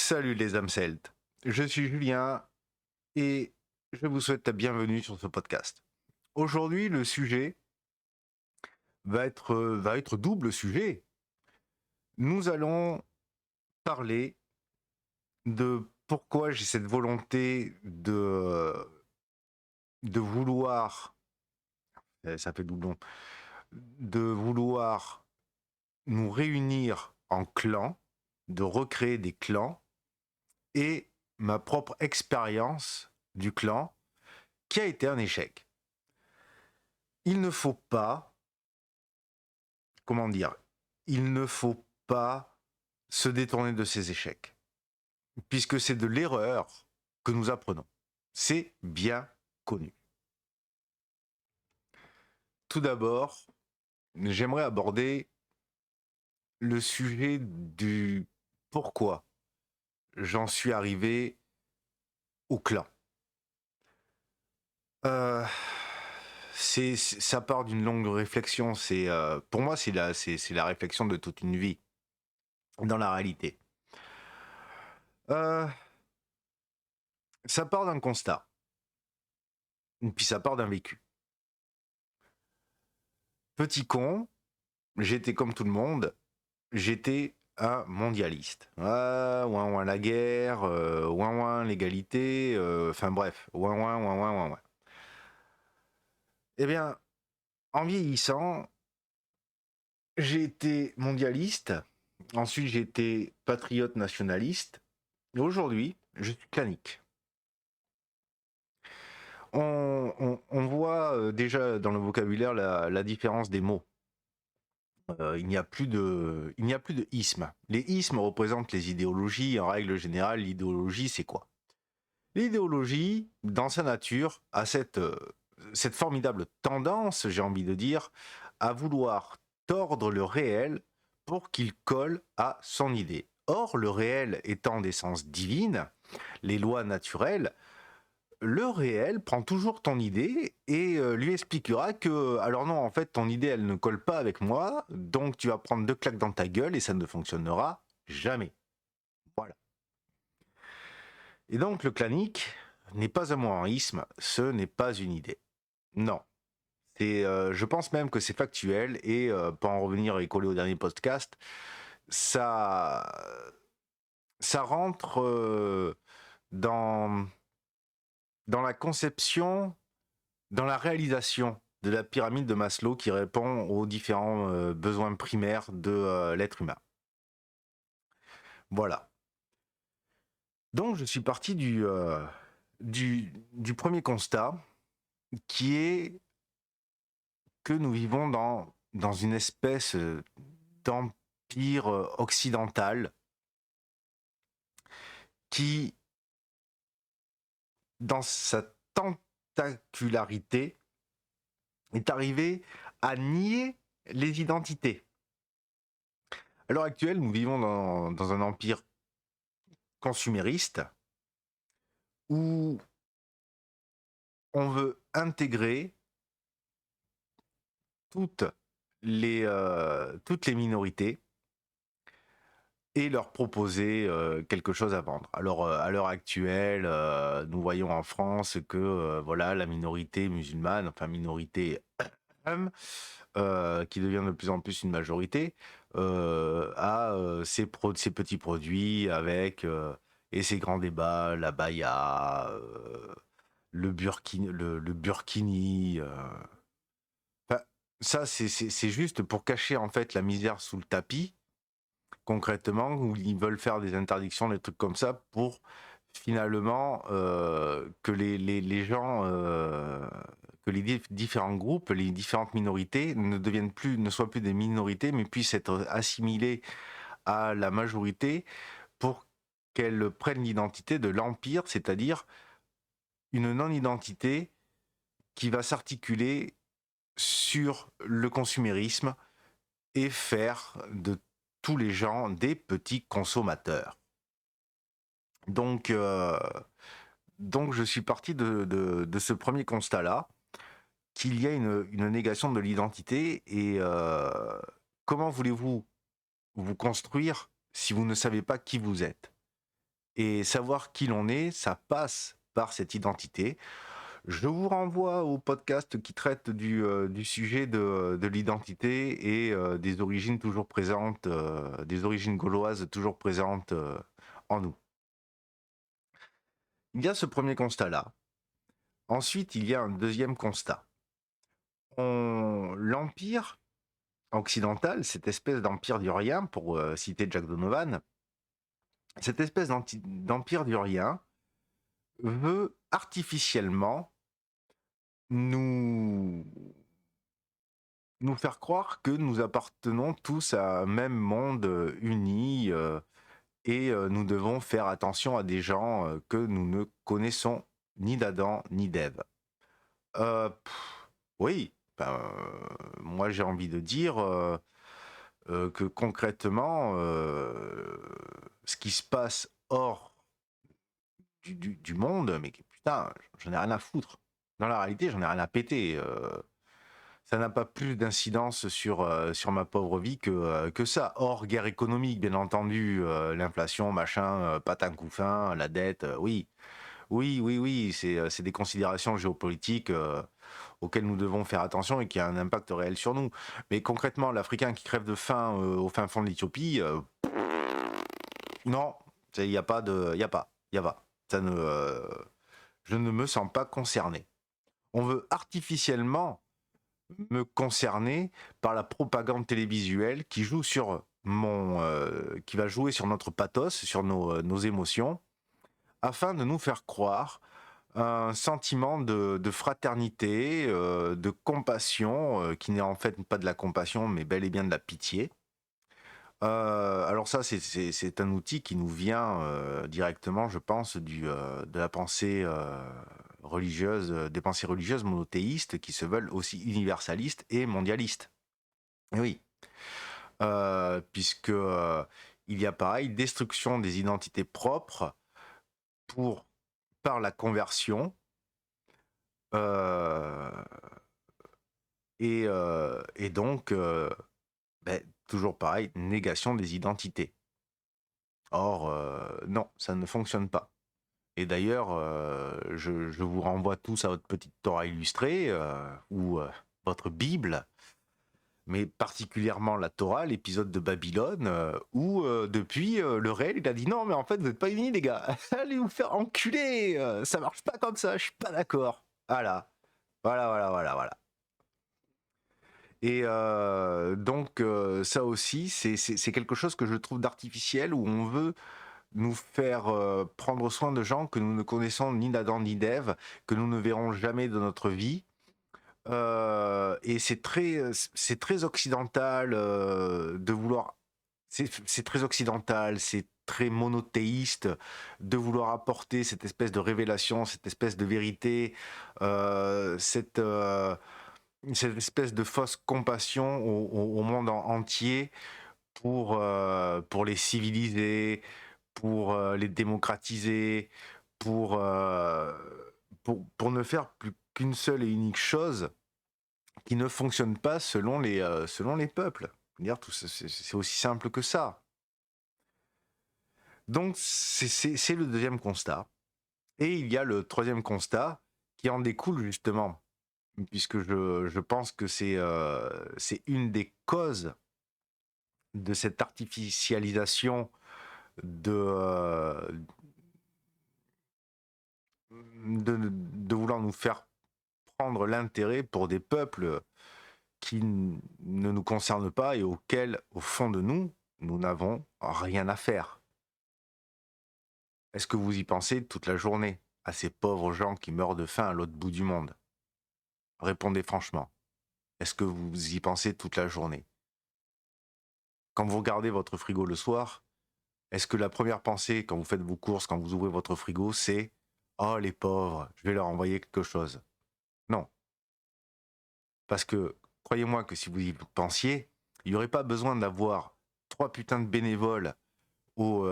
Salut les âmes celtes, je suis Julien et je vous souhaite la bienvenue sur ce podcast. Aujourd'hui, le sujet va être double sujet. Nous allons parler de pourquoi j'ai cette volonté de vouloir, ça fait doublon, de vouloir nous réunir en clans, de recréer des clans et ma propre expérience du clan qui a été un échec. Il ne faut pas, comment dire, il ne faut pas se détourner de ces échecs, puisque c'est de l'erreur que nous apprenons. C'est bien connu. Tout d'abord, j'aimerais aborder le sujet du pourquoi j'en suis arrivé au clan. Ça part d'une longue réflexion. Pour moi, c'est la réflexion de toute une vie dans la réalité. Ça part d'un constat, puis ça part d'un vécu. Petit con, j'étais comme tout le monde, j'étais un mondialiste. Ah, ouin ouin la guerre, ouin ouin l'égalité, enfin bref, ouin ouin ouin ouin ouin ouin. Eh bien, en vieillissant, j'ai été mondialiste, ensuite j'ai été patriote nationaliste, et aujourd'hui, je suis clanique. On voit déjà dans le vocabulaire la différence des mots. Il n'y a plus de ismes. Les ismes représentent les idéologies. En règle générale, l'idéologie, c'est quoi? L'idéologie, dans sa nature, a cette formidable tendance, j'ai envie de dire, à vouloir tordre le réel pour qu'il colle à son idée. Or, le réel étant d'essence divine, les lois naturelles, le réel prend toujours ton idée et lui expliquera que, alors non, en fait, ton idée, elle ne colle pas avec moi, donc tu vas prendre 2 claques dans ta gueule et ça ne fonctionnera jamais. Voilà. Et donc, le clanique n'est pas un mohaïsme, ce n'est pas une idée. Non. Je pense même que c'est factuel et, pour en revenir et coller au dernier podcast, ça, ça rentre dans la conception, dans la réalisation de la pyramide de Maslow qui répond aux différents besoins primaires de l'être humain. Voilà. Donc je suis parti du premier constat qui est que nous vivons dans une espèce d'empire occidental qui, dans sa tentacularité, est arrivé à nier les identités. À l'heure actuelle, nous vivons dans un empire consumériste où on veut intégrer toutes les minorités et leur proposer quelque chose à vendre. Alors, à l'heure actuelle, nous voyons en France que voilà, la minorité musulmane, enfin minorité qui devient de plus en plus une majorité, a ses petits produits avec et ses grands débats, la baya, le burkini. Enfin, ça, c'est juste pour cacher en fait la misère sous le tapis, concrètement, où ils veulent faire des interdictions, des trucs comme ça, pour finalement que les gens, que les différents groupes, les différentes minorités ne soient plus des minorités, mais puissent être assimilées à la majorité pour qu'elles prennent l'identité de l'empire, c'est-à-dire une non-identité qui va s'articuler sur le consumérisme et faire de tous les gens des petits consommateurs. Donc je suis parti de ce premier constat-là, qu'il y a une négation de l'identité, et comment voulez-vous vous construire si vous ne savez pas qui vous êtes? Et savoir qui l'on est, ça passe par cette identité. Je vous renvoie au podcast qui traite du sujet de l'identité et des origines toujours présentes, des origines gauloises toujours présentes en nous. Il y a ce premier constat-là. Ensuite, il y a un deuxième constat. L'empire occidental, cette espèce d'empire du rien, pour citer Jack Donovan, cette espèce d'empire du rien veut artificiellement nous faire croire que nous appartenons tous à un même monde uni et nous devons faire attention à des gens que nous ne connaissons ni d'Adam ni d'Ève. Oui, ben, moi j'ai envie de dire que concrètement, ce qui se passe hors du monde, mais putain, j'en ai rien à foutre. Dans la réalité, j'en ai rien à péter. Ça n'a pas plus d'incidence sur ma pauvre vie que ça. Hors guerre économique, bien entendu, l'inflation, machin, patin couffin, la dette, oui. Oui, c'est des considérations géopolitiques auxquelles nous devons faire attention et qui a un impact réel sur nous. Mais concrètement, l'Africain qui crève de faim au fin fond de l'Éthiopie, non, il n'y a pas de... Il y a pas. Ça ne, je ne me sens pas concerné. On veut artificiellement me concerner par la propagande télévisuelle qui joue sur qui va jouer sur notre pathos, sur nos émotions, afin de nous faire croire un sentiment de fraternité, de compassion, qui n'est en fait pas de la compassion, mais bel et bien de la pitié. Alors ça, c'est un outil qui nous vient directement, je pense, de la pensée religieuse, des pensées religieuses monothéistes qui se veulent aussi universalistes et mondialistes. Et oui, puisque il y a pareil, destruction des identités propres par la conversion, et donc, toujours pareil, négation des identités. Or, non, ça ne fonctionne pas. Et d'ailleurs, je vous renvoie tous à votre petite Torah illustrée ou votre Bible, mais particulièrement la Torah, l'épisode de Babylone, où depuis, le réel, il a dit non, mais en fait, vous n'êtes pas unis, les gars. Allez vous faire enculer. Ça marche pas comme ça, je suis pas d'accord. Voilà. Voilà. Et donc, ça aussi, c'est quelque chose que je trouve d'artificiel, où on veut nous faire prendre soin de gens que nous ne connaissons ni d'Adam ni d'Ève, que nous ne verrons jamais de notre vie. Et c'est très occidental de vouloir. C'est très occidental, c'est très monothéiste de vouloir apporter cette espèce de révélation, cette espèce de vérité, cette espèce de fausse compassion au monde entier pour les civiliser, pour les démocratiser, pour, euh, pour ne faire plus qu'une seule et unique chose qui ne fonctionne pas selon les peuples. Dire, c'est aussi simple que ça. Donc c'est le deuxième constat. Et il y a le troisième constat qui en découle justement, puisque je pense que c'est une des causes de cette artificialisation de, de vouloir nous faire prendre l'intérêt pour des peuples qui ne nous concernent pas et auxquels, au fond de nous, nous n'avons rien à faire. Est-ce que vous y pensez toute la journée, à ces pauvres gens qui meurent de faim à l'autre bout du monde? Répondez franchement. Est-ce que vous y pensez toute la journée? Quand vous regardez votre frigo le soir, est-ce que la première pensée, quand vous faites vos courses, quand vous ouvrez votre frigo, c'est «Oh les pauvres, je vais leur envoyer quelque chose»? Non. Parce que, croyez-moi que si vous y pensiez, il n'y aurait pas besoin d'avoir 3 putains de bénévoles au,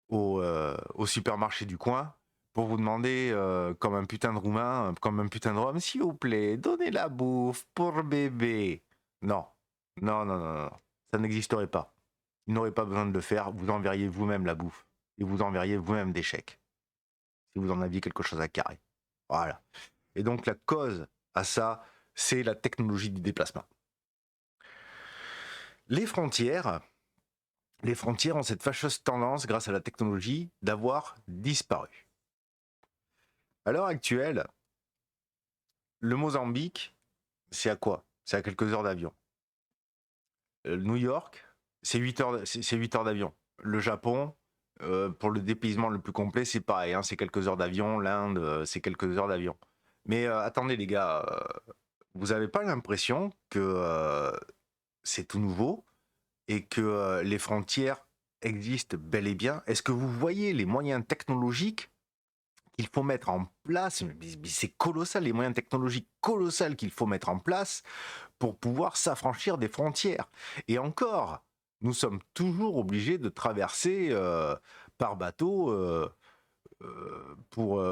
au supermarché du coin pour vous demander, comme un putain de Roumain, comme un putain de Rome, s'il vous plaît, donnez la bouffe pour bébé. Non, non, ça n'existerait pas. Ils n'auraient pas besoin de le faire, vous enverriez vous-même la bouffe. et vous enverriez vous-même des chèques, si vous en aviez quelque chose à carrer. Voilà. Et donc la cause à ça, c'est la technologie du déplacement. Les frontières ont cette fâcheuse tendance, grâce à la technologie, d'avoir disparu. À l'heure actuelle, le Mozambique, c'est à quoi? C'est à quelques heures d'avion. New York, c'est 8 heures, c'est 8 heures d'avion. Le Japon, pour le dépaysement le plus complet, c'est pareil, hein, c'est quelques heures d'avion. L'Inde, c'est quelques heures d'avion. Mais attendez les gars, vous n'avez pas l'impression que c'est tout nouveau et que les frontières existent bel et bien? Est-ce que vous voyez les moyens technologiques qu'il faut mettre en place? C'est colossal, les moyens technologiques colossaux qu'il faut mettre en place pour pouvoir s'affranchir des frontières. Et encore, nous sommes toujours obligés de traverser par bateau pour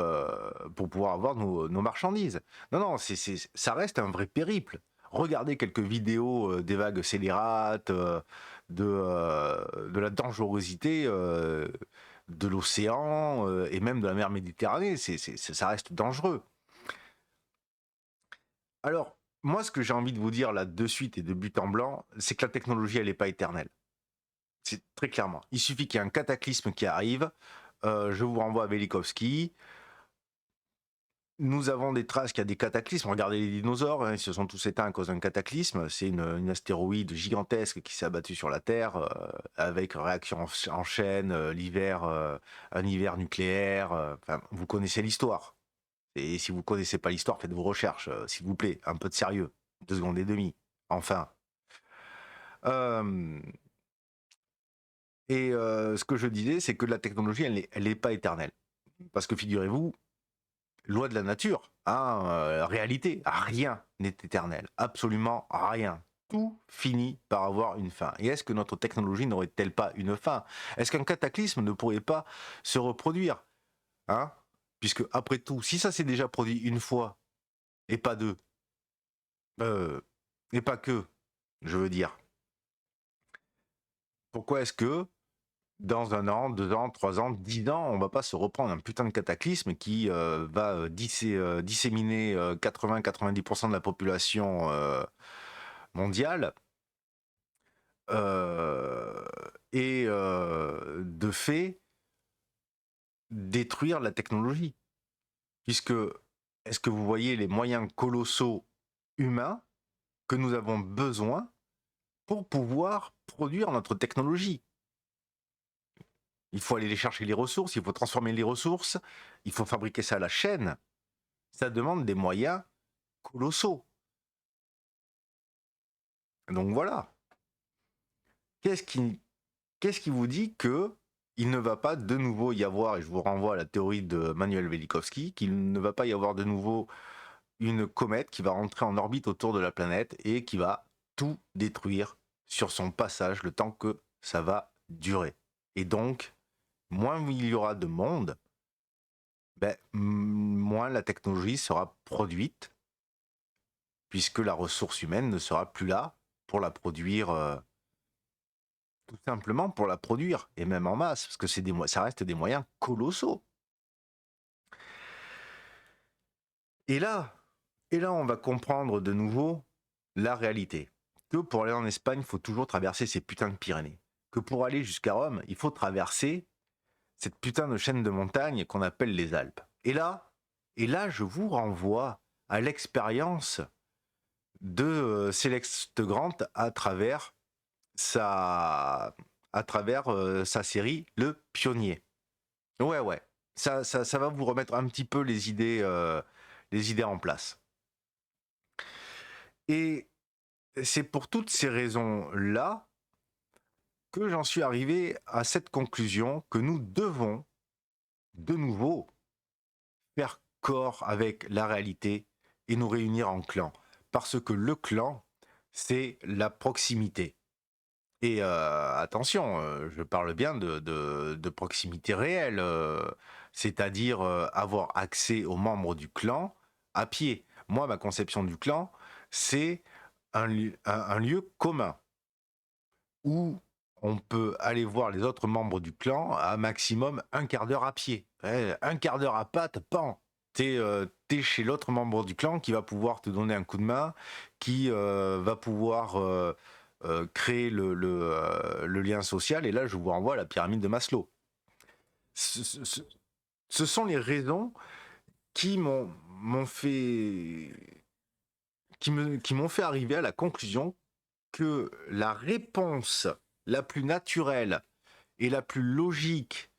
pouvoir avoir nos marchandises. Non, ça reste un vrai périple. Regardez quelques vidéos des vagues scélérates, de la dangerosité de l'océan et même de la mer Méditerranée. Ça reste dangereux. Alors, moi, ce que j'ai envie de vous dire là de suite et de but en blanc, c'est que la technologie, elle n'est pas éternelle. C'est très clairement. Il suffit qu'il y ait un cataclysme qui arrive. Je vous renvoie à Velikovsky. Nous avons des traces qu'il y a des cataclysmes. Regardez les dinosaures, hein, ils se sont tous éteints à cause d'un cataclysme. C'est une astéroïde gigantesque qui s'est abattue sur la Terre avec réaction en chaîne, un hiver nucléaire. Enfin, vous connaissez l'histoire. Et si vous ne connaissez pas l'histoire, faites vos recherches, s'il vous plaît. Un peu de sérieux. 2 secondes et demie. Enfin. Ce que je disais, c'est que la technologie, elle n'est pas éternelle. Parce que figurez-vous, loi de la nature, hein, réalité, rien n'est éternel, absolument rien. Tout finit par avoir une fin. Et est-ce que notre technologie n'aurait-elle pas une fin? Est-ce qu'un cataclysme ne pourrait pas se reproduire, hein? Puisque, après tout, si ça s'est déjà produit une fois, et pas deux, et pas que, je veux dire, pourquoi est-ce que dans 1 an, 2 ans, 3 ans, 10 ans, on va pas se reprendre un putain de cataclysme qui va disséminer 80-90% de la population mondiale et de fait détruire la technologie. Puisque, est-ce que vous voyez les moyens colossaux humains que nous avons besoin pour pouvoir produire notre technologie? Il faut aller les chercher les ressources, il faut transformer les ressources, il faut fabriquer ça à la chaîne. Ça demande des moyens colossaux. Donc voilà. Qu'est-ce qui vous dit que il ne va pas de nouveau y avoir, et je vous renvoie à la théorie de Manuel Velikovsky, qu'il ne va pas y avoir de nouveau une comète qui va rentrer en orbite autour de la planète et qui va tout détruire sur son passage le temps que ça va durer. Et donc, moins il y aura de monde, moins la technologie sera produite, puisque la ressource humaine ne sera plus là pour la produire, tout simplement pour la produire, et même en masse, parce que ça reste des moyens colossaux. Et là, on va comprendre de nouveau la réalité. Que pour aller en Espagne, il faut toujours traverser ces putains de Pyrénées. Que pour aller jusqu'à Rome, il faut traverser cette putain de chaîne de montagnes qu'on appelle les Alpes. Et là, je vous renvoie à l'expérience de Céleste Grant à travers sa série Le Pionnier. Ouais. Ça va vous remettre un petit peu les idées en place. Et c'est pour toutes ces raisons-là que j'en suis arrivé à cette conclusion que nous devons de nouveau faire corps avec la réalité et nous réunir en clan. Parce que le clan, c'est la proximité. Et attention, je parle bien de proximité réelle, c'est-à-dire avoir accès aux membres du clan à pied. Moi, ma conception du clan, c'est un lieu commun où on peut aller voir les autres membres du clan à maximum un quart d'heure à pied. Ouais, un quart d'heure à patte, pan. T'es chez l'autre membre du clan qui va pouvoir te donner un coup de main, qui va pouvoir créer le lien social. Et là, je vous renvoie à la pyramide de Maslow. Ce, ce- ce- ce sont les raisons qui m'ont fait qui m'ont fait arriver à la conclusion que la réponse la plus naturelle et la plus logique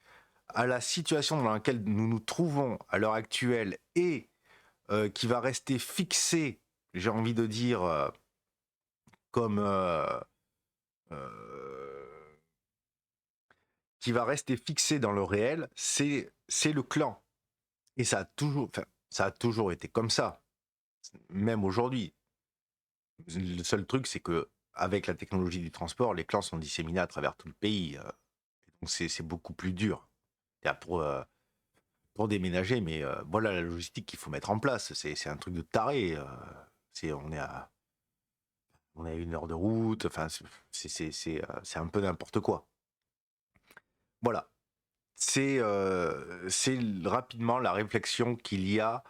à la situation dans laquelle nous nous trouvons à l'heure actuelle et qui va rester fixée, j'ai envie de dire, comme euh, qui va rester fixée dans le réel, c'est le clan. Et ça a toujours été comme ça, même aujourd'hui. Le seul truc, c'est que avec la technologie du transport, les clans sont disséminés à travers tout le pays. Donc c'est beaucoup plus dur. Pour déménager, mais voilà la logistique qu'il faut mettre en place. C'est un truc de taré. On est à 1 heure de route. Enfin, c'est un peu n'importe quoi. Voilà. C'est rapidement la réflexion qu'il y a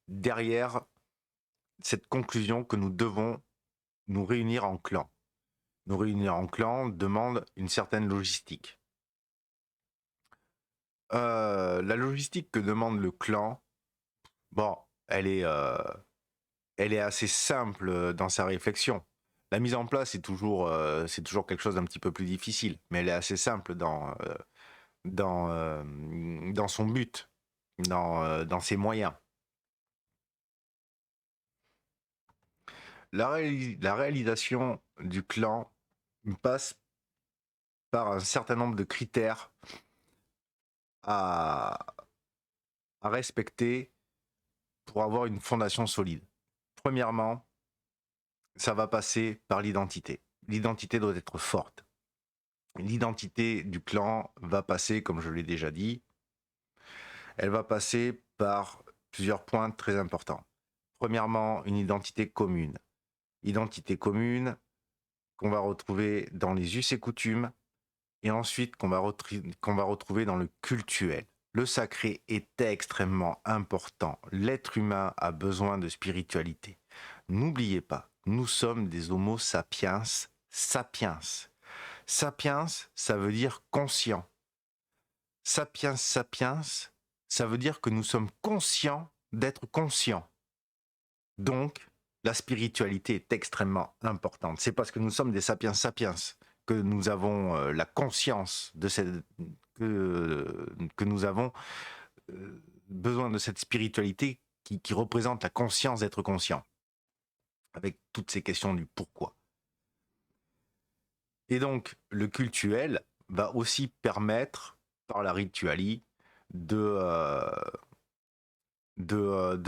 derrière cette conclusion que nous devons nous réunir en clan. Nous réunir en clan demande une certaine logistique. La logistique que demande le clan, bon, elle est assez simple dans sa réflexion. La mise en place c'est toujours quelque chose d'un petit peu plus difficile, mais elle est assez simple dans son but, dans ses moyens. La réalisation du clan passe par un certain nombre de critères à, à respecter pour avoir une fondation solide. Premièrement, ça va passer par l'identité. L'identité doit être forte. L'identité du clan va passer, comme je l'ai déjà dit, elle va passer par plusieurs points très importants. Premièrement, une identité commune. Identité commune qu'on va retrouver dans les us et coutumes et ensuite qu'on va retrouver dans le cultuel. Le sacré est extrêmement important. L'être humain a besoin de spiritualité. N'oubliez pas, nous sommes des homo sapiens sapiens. Sapiens, ça veut dire conscient. Sapiens sapiens, ça veut dire que nous sommes conscients d'être conscients. Donc, la spiritualité est extrêmement importante. C'est parce que nous sommes des sapiens sapiens que nous avons la conscience de que nous avons besoin de cette spiritualité qui représente la conscience d'être conscient, avec toutes ces questions du pourquoi. Et donc, le cultuel va aussi permettre, par la rituali, de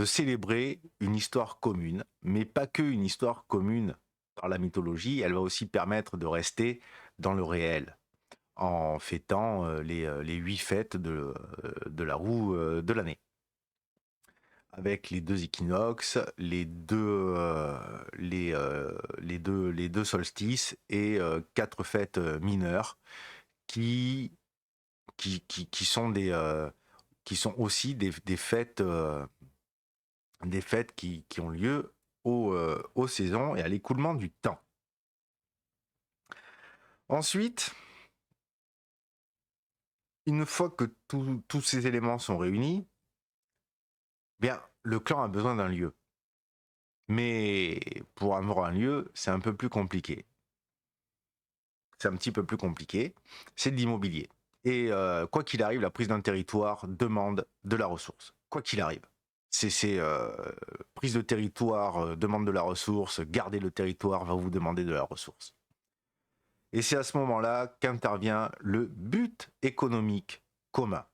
célébrer une histoire commune, mais pas que une histoire commune par la mythologie, elle va aussi permettre de rester dans le réel, en fêtant les 8 fêtes de la roue de l'année. Avec les 2 équinoxes, les deux solstices et 4 fêtes mineures qui, qui sont qui sont aussi des fêtes qui ont lieu aux saisons et à l'écoulement du temps. Ensuite, une fois que tous ces éléments sont réunis, bien, le clan a besoin d'un lieu. Mais pour avoir un lieu, c'est un peu plus compliqué. C'est un petit peu plus compliqué. C'est de l'immobilier. Et quoi qu'il arrive, la prise d'un territoire demande de la ressource. Quoi qu'il arrive. C'est prise de territoire demande de la ressource, garder le territoire va vous demander de la ressource. Et c'est à ce moment-là qu'intervient le but économique commun.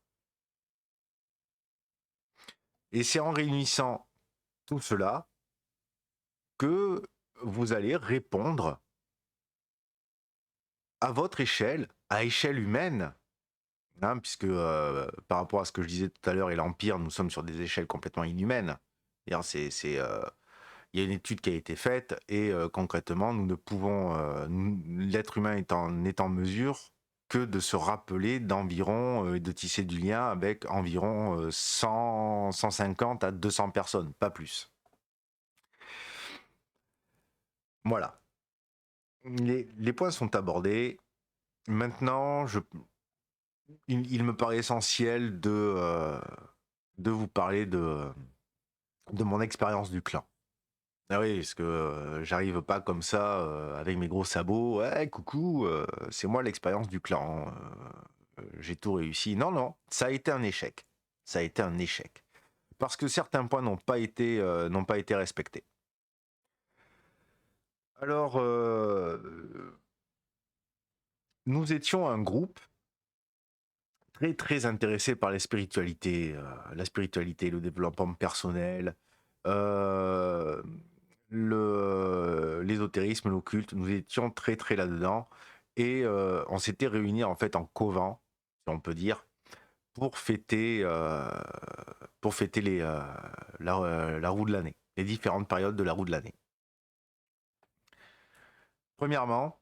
Et c'est en réunissant tout cela que vous allez répondre à votre échelle, à échelle humaine, hein, puisque par rapport à ce que je disais tout à l'heure et l'Empire, nous sommes sur des échelles complètement inhumaines. Il y a une étude qui a été faite et concrètement, nous ne pouvons, l'être humain est en mesure que de se rappeler d'environ, de tisser du lien avec environ 150 à 200 personnes, pas plus. Voilà. Les points sont abordés. Maintenant, il me paraît essentiel de vous parler de mon expérience du clan. Ah oui, parce que j'arrive pas comme ça avec mes gros sabots. Ouais, coucou, c'est moi l'expérience du clan. J'ai tout réussi. Non, non, ça a été un échec. Ça a été un échec. Parce que certains points n'ont pas été respectés. Alors, nous étions un groupe très très intéressé par la spiritualité, le développement personnel, euh, l'ésotérisme, l'occulte. Nous étions très très là-dedans et on s'était réunis en fait en coven, si on peut dire, pour fêter la roue de l'année, les différentes périodes de la roue de l'année. Premièrement,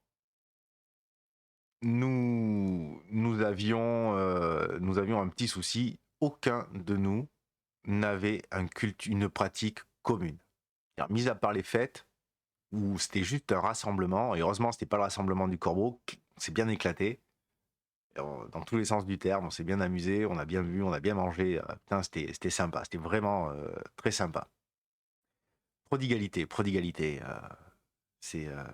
nous avions un petit souci. Aucun de nous n'avait une pratique commune. Alors, mis à part les fêtes, où c'était juste un rassemblement, et heureusement c'était pas le rassemblement du corbeau, on s'est bien éclaté, dans tous les sens du terme, on s'est bien amusé, on a bien vu, on a bien mangé, putain c'était sympa, c'était vraiment très sympa. Prodigalité, c'est une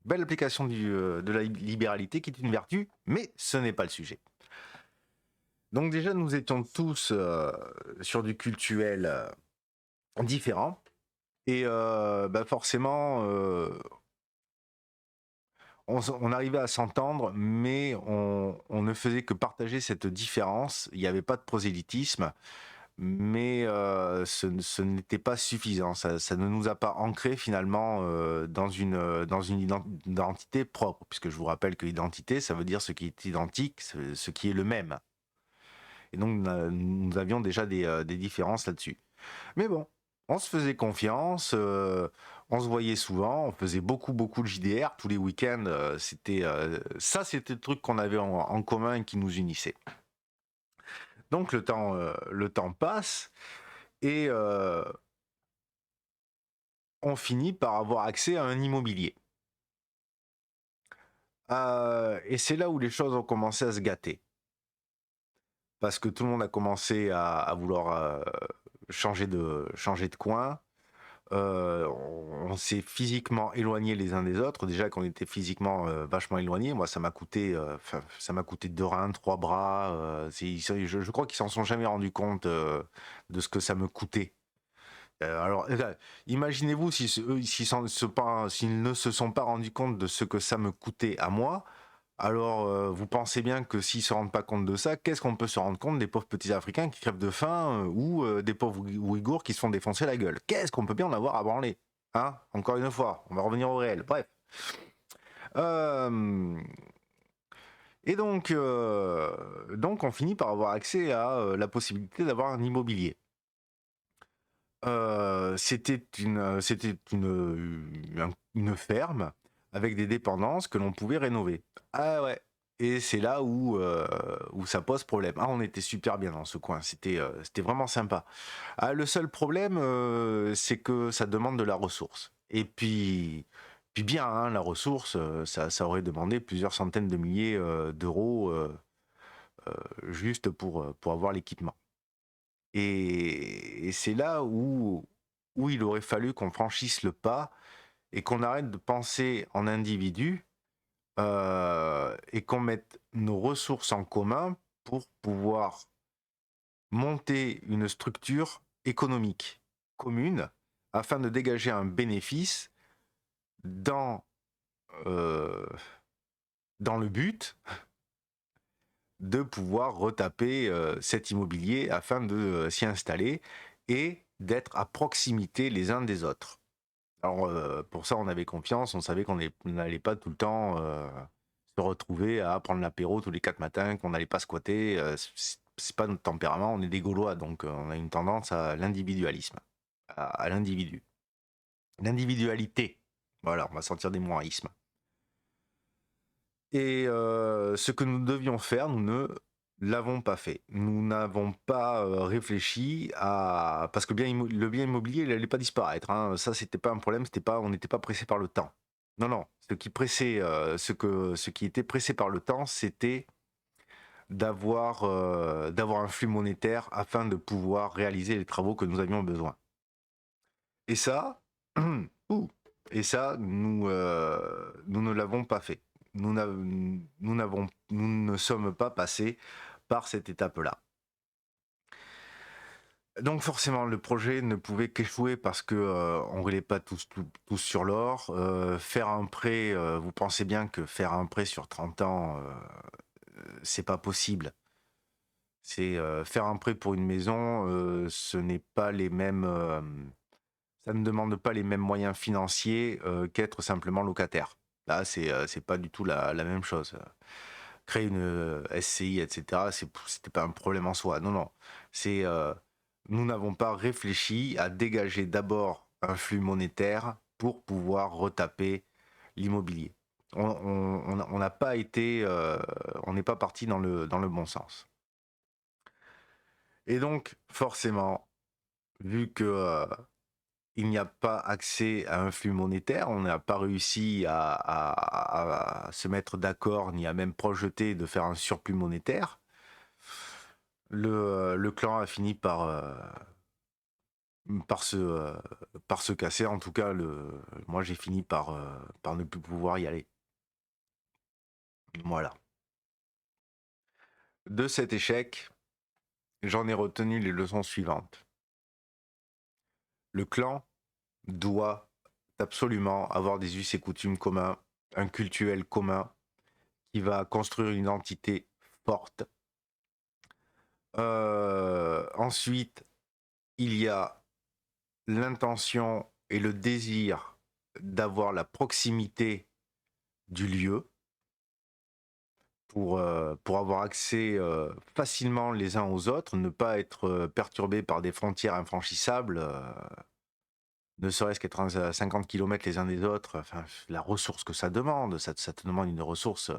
belle application de la libéralité qui est une vertu, mais ce n'est pas le sujet. Donc déjà nous étions tous sur du cultuel différent, et forcément on arrivait à s'entendre, mais on ne faisait que partager cette différence. Il n'y avait pas de prosélytisme, mais ce n'était pas suffisant. Ça ne nous a pas ancré finalement dans une identité propre, puisque je vous rappelle que l'identité, ça veut dire ce qui est identique, ce qui est le même. Et donc nous avions déjà des différences là-dessus. Mais bon, on se faisait confiance, on se voyait souvent, on faisait beaucoup de JDR tous les week-ends. C'était le truc qu'on avait en commun et qui nous unissait. Donc le temps passe et on finit par avoir accès à un immobilier. Et c'est là où les choses ont commencé à se gâter. Parce que tout le monde a commencé à vouloir changer de coin. On s'est physiquement éloignés les uns des autres. Déjà qu'on était physiquement vachement éloignés. Moi, ça m'a coûté 2 reins, 3 bras. Je crois qu'ils s'en sont jamais rendus compte de ce que ça me coûtait. Alors, imaginez-vous s'ils ne se sont pas rendus compte de ce que ça me coûtait à moi. Alors, vous pensez bien que s'ils se rendent pas compte de ça, qu'est-ce qu'on peut se rendre compte des pauvres petits Africains qui crèvent de faim ou des pauvres Ouïghours qui se font défoncer la gueule? Qu'est-ce qu'on peut bien en avoir à branler? Hein? Encore une fois, on va revenir au réel. Bref. Et donc on finit par avoir accès à la possibilité d'avoir un immobilier. C'était une ferme avec des dépendances que l'on pouvait rénover. Ah ouais. Et c'est là où ça pose problème. Ah, on était super bien dans ce coin, c'était vraiment sympa. Ah, le seul problème, c'est que ça demande de la ressource. Et puis bien, hein, la ressource, ça aurait demandé plusieurs centaines de milliers d'euros juste pour avoir l'équipement. Et c'est là où il aurait fallu qu'on franchisse le pas et qu'on arrête de penser en individu et qu'on mette nos ressources en commun pour pouvoir monter une structure économique commune afin de dégager un bénéfice dans, euh, dans le but de pouvoir retaper cet immobilier afin de s'y installer et d'être à proximité les uns des autres. Alors pour ça on avait confiance, on savait qu'on n'allait pas tout le temps se retrouver à prendre l'apéro tous les 4 matins, qu'on n'allait pas squatter, c'est pas notre tempérament, on est des Gaulois donc on a une tendance à l'individualisme, à l'individu. l'individualité. Voilà, on va sortir des mots en isme. Et ce que nous devions faire, nous ne l'avons pas fait. Nous n'avons pas réfléchi à... Parce que le bien immobilier, il n'allait pas disparaître. Hein. Ça, c'était pas un problème, on n'était pas pressé par le temps. Non, non. Ce qui était pressé par le temps, c'était d'avoir un flux monétaire afin de pouvoir réaliser les travaux que nous avions besoin. Et ça, ouh, nous ne l'avons pas fait. Nous ne sommes pas passés par cette étape-là. Donc forcément, le projet ne pouvait qu'échouer parce que on roulait pas tous sur l'or. Faire un prêt, vous pensez bien que faire un prêt sur 30 ans, c'est pas possible. C'est faire un prêt pour une maison, ce n'est pas les mêmes. Ça ne demande pas les mêmes moyens financiers qu'être simplement locataire. Là, c'est pas du tout la même chose. Créer une SCI, etc., c'était pas un problème en soi. Non, non. Nous n'avons pas réfléchi à dégager d'abord un flux monétaire pour pouvoir retaper l'immobilier. On n'a pas été, on n'est pas parti dans le bon sens. Et donc, forcément, vu que il n'y a pas accès à un flux monétaire, on n'a pas réussi à se mettre d'accord, ni à même projeter de faire un surplus monétaire, le clan a fini par se casser. En tout cas, moi j'ai fini par ne plus pouvoir y aller. Voilà. De cet échec, j'en ai retenu les leçons suivantes. Le clan doit absolument avoir des us et coutumes communs, un cultuel commun qui va construire une identité forte. Ensuite, il y a l'intention et le désir d'avoir la proximité du lieu pour avoir accès facilement les uns aux autres, ne pas être perturbé par des frontières infranchissables, ne serait-ce qu'être à 50 km les uns des autres, enfin, la ressource que ça demande, ça te demande une ressource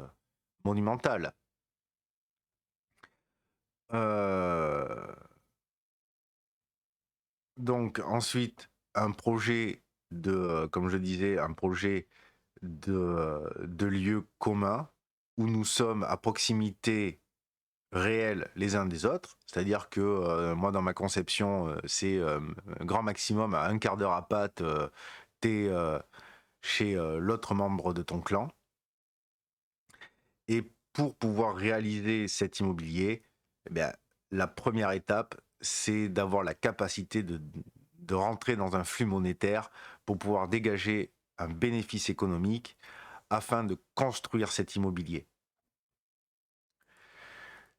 monumentale. Donc ensuite, un projet comme je disais, un projet de lieu commun où nous sommes à proximité réelle les uns des autres. C'est-à-dire que moi, dans ma conception, c'est grand maximum à un quart d'heure à patte, t'es chez l'autre membre de ton clan. Et pour pouvoir réaliser cet immobilier, eh bien, la première étape, c'est d'avoir la capacité de rentrer dans un flux monétaire pour pouvoir dégager un bénéfice économique afin de construire cet immobilier.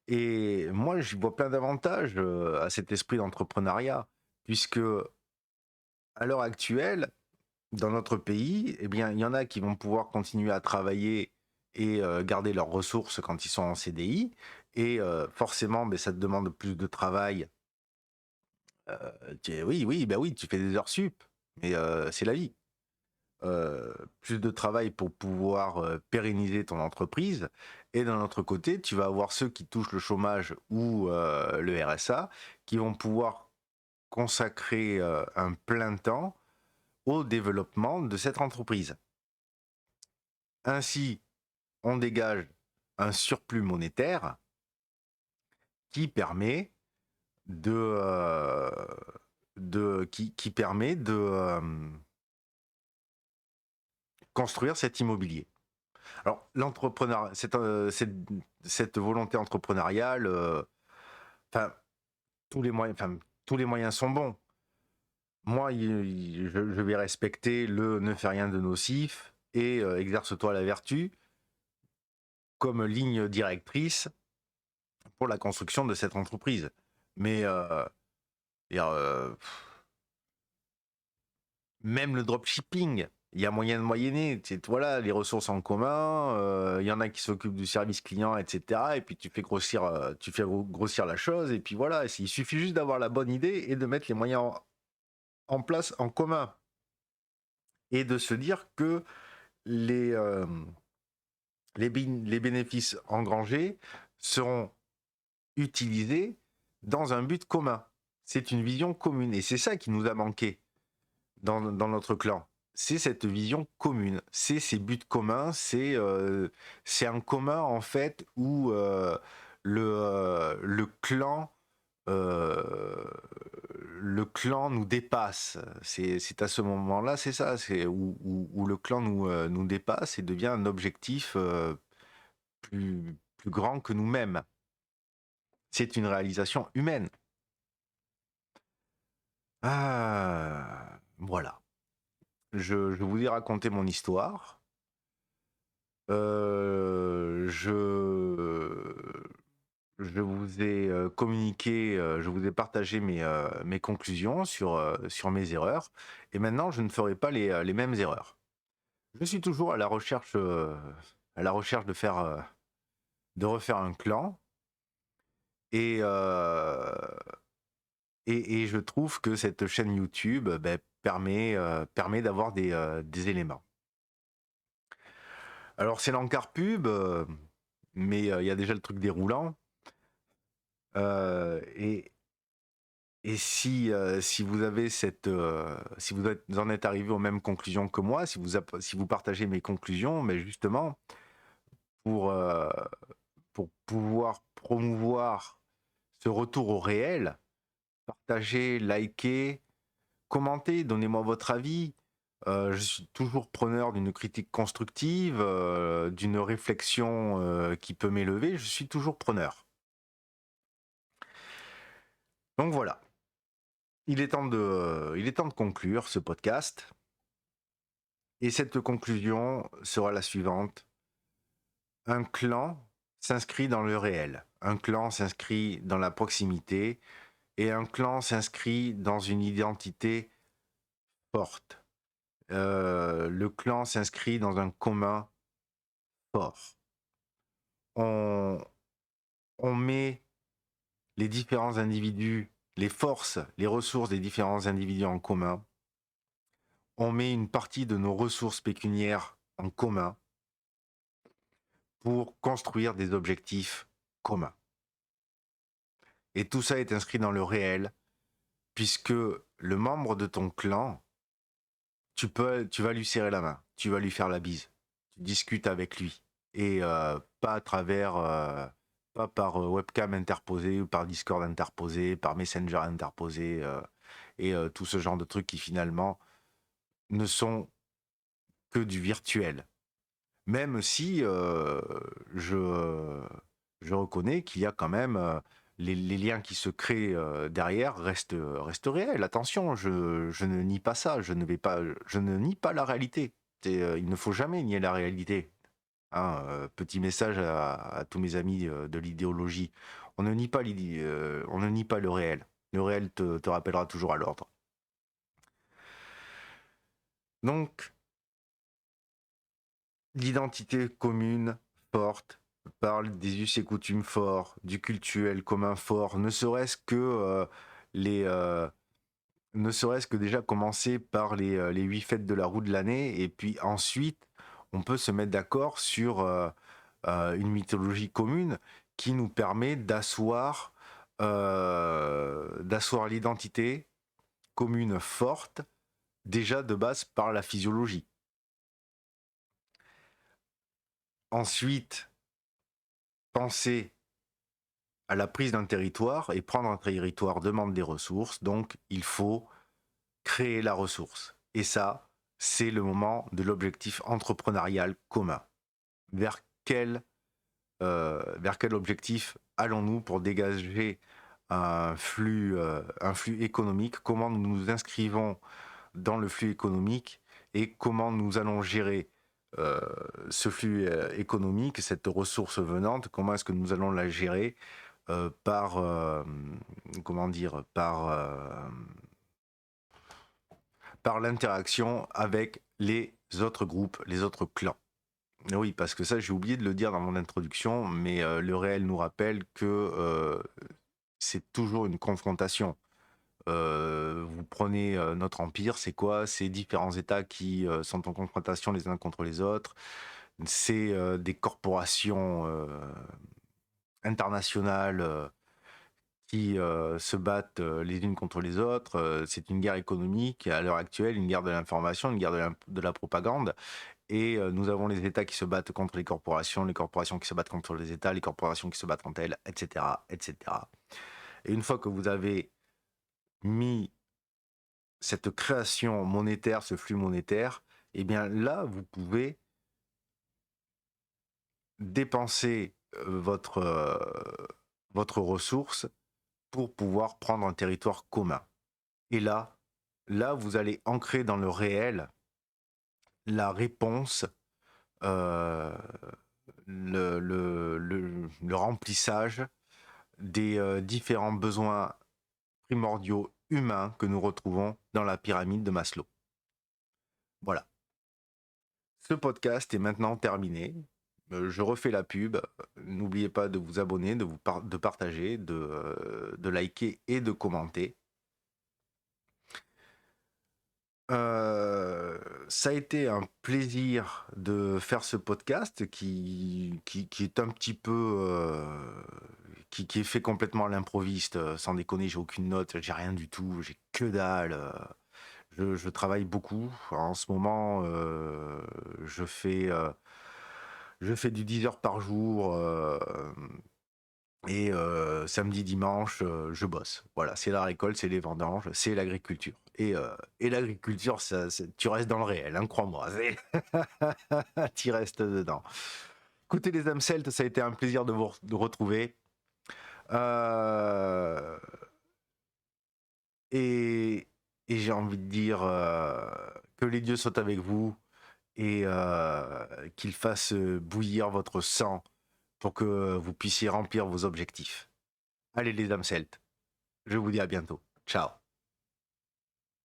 Et moi, j'y vois plein d'avantages à cet esprit d'entrepreneuriat, puisque à l'heure actuelle, dans notre pays, eh bien, il y en a qui vont pouvoir continuer à travailler et garder leurs ressources quand ils sont en CDI. Et forcément, ben, ça te demande plus de travail. Oui, tu fais des heures sup, mais c'est la vie. Plus de travail pour pouvoir pérenniser ton entreprise. Et d'un autre côté, tu vas avoir ceux qui touchent le chômage ou le RSA qui vont pouvoir consacrer un plein temps au développement de cette entreprise. Ainsi, on dégage un surplus monétaire qui permet qui permet de construire cet immobilier. Alors, l'entrepreneur, cette volonté entrepreneuriale, enfin, tous les moyens sont bons. Moi, je vais respecter le ne fais rien de nocif et exerce-toi la vertu comme ligne directrice pour la construction de cette entreprise. Mais même le dropshipping, il y a moyen de moyenner. Voilà, les ressources en commun, il y en a qui s'occupent du service client, etc. Et puis tu fais grossir la chose. Et puis voilà, il suffit juste d'avoir la bonne idée et de mettre les moyens en place en commun. et de se dire que les, euh, les bénéfices engrangés seront utilisés dans un but commun. C'est une vision commune. Et c'est ça qui nous a manqué dans notre clan. C'est cette vision commune. C'est ces buts communs. C'est un commun, en fait, où le clan. euh, le clan nous dépasse. C'est à ce moment-là, c'est ça, c'est où le clan nous dépasse et devient un objectif plus grand que nous-mêmes. C'est une réalisation humaine. Ah, voilà. Je vous ai raconté mon histoire. Je vous ai communiqué, je vous ai partagé mes conclusions sur mes erreurs. Et maintenant, je ne ferai pas les mêmes erreurs. Je suis toujours à la recherche de refaire un clan. Et, euh, et je trouve que cette chaîne YouTube permet d'avoir des éléments. Alors c'est l'encart pub, mais il y a déjà le truc déroulant. Euh, et et si vous avez si vous en êtes arrivé aux mêmes conclusions que moi, si vous partagez mes conclusions, mais justement pour, euh, pour pouvoir promouvoir ce retour au réel, partagez, likez, commentez, donnez-moi votre avis. Je suis toujours preneur d'une critique constructive, d'une réflexion qui peut m'élever. Je suis toujours preneur. Donc voilà, il est temps de conclure ce podcast. Et cette conclusion sera la suivante. Un clan s'inscrit dans le réel. Un clan s'inscrit dans la proximité. Et un clan s'inscrit dans une identité forte. Le clan s'inscrit dans un commun fort. On, on met les différents individus, les forces, les ressources des différents individus en commun. On met une partie de nos ressources pécuniaires en commun pour construire des objectifs communs. Et tout ça est inscrit dans le réel, puisque le membre de ton clan, tu vas lui serrer la main, tu vas lui faire la bise, tu discutes avec lui, et pas à travers, pas par webcam interposée, ou par Discord interposé, par Messenger interposé, et tout ce genre de trucs qui finalement ne sont que du virtuel. Même si je reconnais qu'il y a quand même les liens qui se créent derrière restent réels. Attention, je ne nie pas ça, je ne nie pas la réalité. Il ne faut jamais nier la réalité. Hein, petit message à tous mes amis de l'idéologie. On ne nie pas on ne nie pas le réel. Le réel te rappellera toujours à l'ordre. Donc, l'identité commune, forte, parle des us et coutumes forts, du cultuel commun fort, les, euh, ne serait-ce que déjà commencer par les 8 fêtes de la roue de l'année, et puis ensuite, on peut se mettre d'accord sur une mythologie commune qui nous permet d'asseoir l'identité commune forte, déjà de base par la physiologie. Ensuite, penser à la prise d'un territoire, et prendre un territoire demande des ressources, donc il faut créer la ressource. Et ça, c'est le moment de l'objectif entrepreneurial commun. Vers quel objectif allons-nous pour dégager un flux économique? Comment nous nous inscrivons dans le flux économique et comment nous allons gérer ce flux économique, cette ressource venante? Comment est-ce que nous allons la gérer par l'interaction avec les autres groupes, les autres clans. Oui, parce que ça, j'ai oublié de le dire dans mon introduction, mais le réel nous rappelle que c'est toujours une confrontation. Vous prenez notre empire, c'est quoi? C'est différents États qui sont en confrontation les uns contre les autres. C'est des corporations internationales qui se battent les unes contre les autres. C'est une guerre économique à l'heure actuelle, une guerre de l'information, une guerre de la propagande. Et nous avons les États qui se battent contre les corporations qui se battent contre les États, les corporations qui se battent entre elles, etc., etc. Et une fois que vous avez mis cette création monétaire, ce flux monétaire, eh bien là, vous pouvez dépenser votre ressource pour pouvoir prendre un territoire commun. Et là, vous allez ancrer dans le réel la réponse, euh, le remplissage des différents besoins primordiaux humains que nous retrouvons dans la pyramide de Maslow. Voilà. Ce podcast est maintenant terminé. Je refais la pub. N'oubliez pas de vous abonner, de partager, de liker et de commenter. Ça a été un plaisir de faire ce podcast qui est un petit peu... qui est fait complètement à l'improviste. Sans déconner, j'ai aucune note, j'ai rien du tout, j'ai que dalle. Je travaille beaucoup. En ce moment, je fais du 10 heures par jour. Et samedi, dimanche, je bosse. Voilà, c'est la récolte, c'est les vendanges, c'est l'agriculture. Et l'agriculture, tu restes dans le réel, hein, crois-moi. Tu restes dedans. Écoutez les âmes celtes, ça a été un plaisir de retrouver. Euh, et et j'ai envie de dire que les dieux soient avec vous et qu'ils fassent bouillir votre sang pour que vous puissiez remplir vos objectifs. Allez les âmes celtes, je vous dis à bientôt. Ciao.